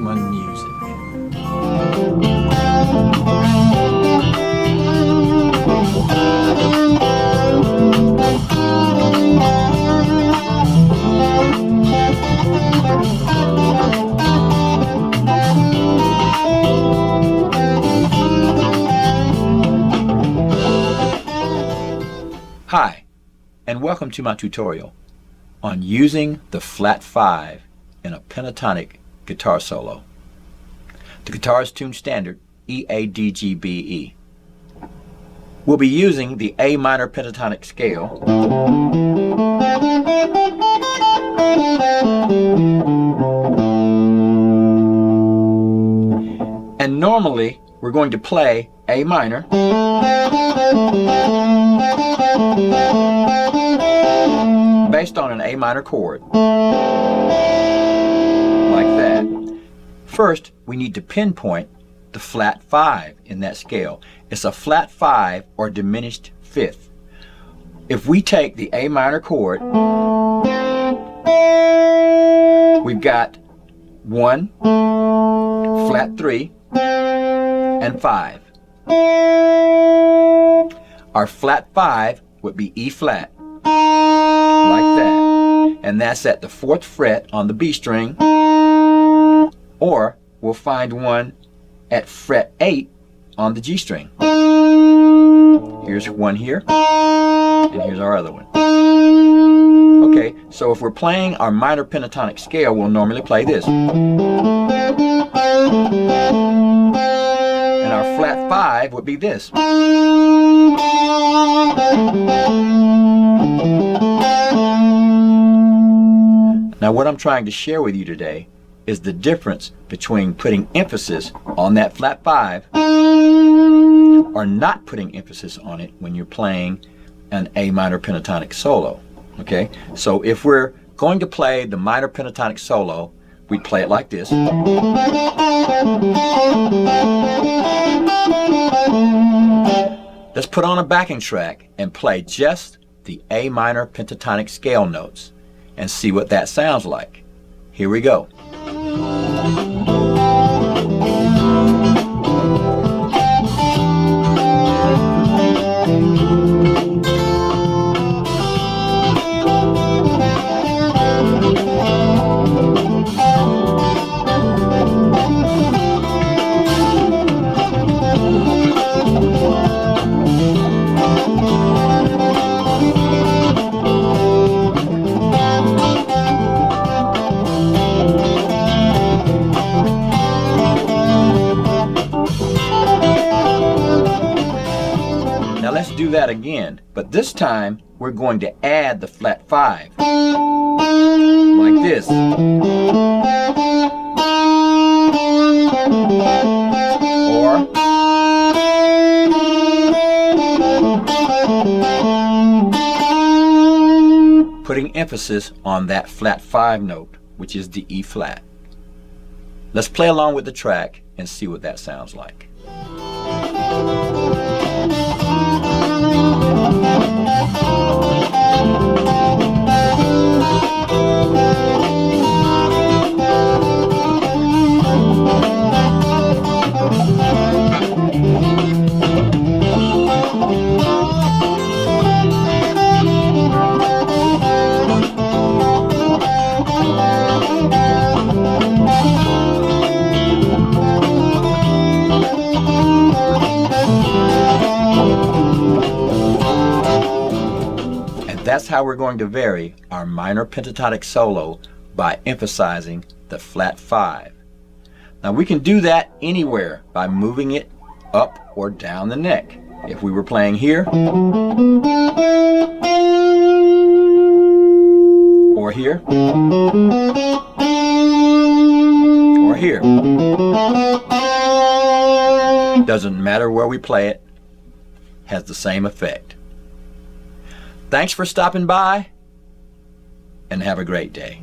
Blackmon Music. Hi, and welcome to my tutorial on using the flat 5 in a pentatonic guitar solo. The guitar is tuned standard E-A-D-G-B-E. We'll be using the A minor pentatonic scale, and normally we're going to play A minor, based on an A minor chord, like that. First, we need to pinpoint the flat 5 in that scale. It's a flat 5 or diminished fifth. If we take the A minor chord, we've got 1, flat 3, and 5. Our flat 5 would be E flat, like that, and that's at the 4th fret on the B string, or we'll find one at fret 8 on the G string. Here's one here, and here's our other one. Okay, so if we're playing our minor pentatonic scale, we'll normally play this. And our flat 5 would be this. Now what I'm trying to share with you today is the difference between putting emphasis on that flat 5 or not putting emphasis on it when you're playing an A minor pentatonic solo. Okay, so if we're going to play the minor pentatonic solo, we play it like this. Let's put on a backing track and play just the A minor pentatonic scale notes and see what that sounds like. Here we go. Now let's do that again, but this time we're going to add the flat 5, like this. Or putting emphasis on that flat 5 note, which is the E flat. Let's play along with the track and see what that sounds like. That's how we're going to vary our minor pentatonic solo, by emphasizing the flat 5. Now we can do that anywhere by moving it up or down the neck. If we were playing here, or here, or here. Doesn't matter where we play it, has the same effect. Thanks for stopping by, and have a great day.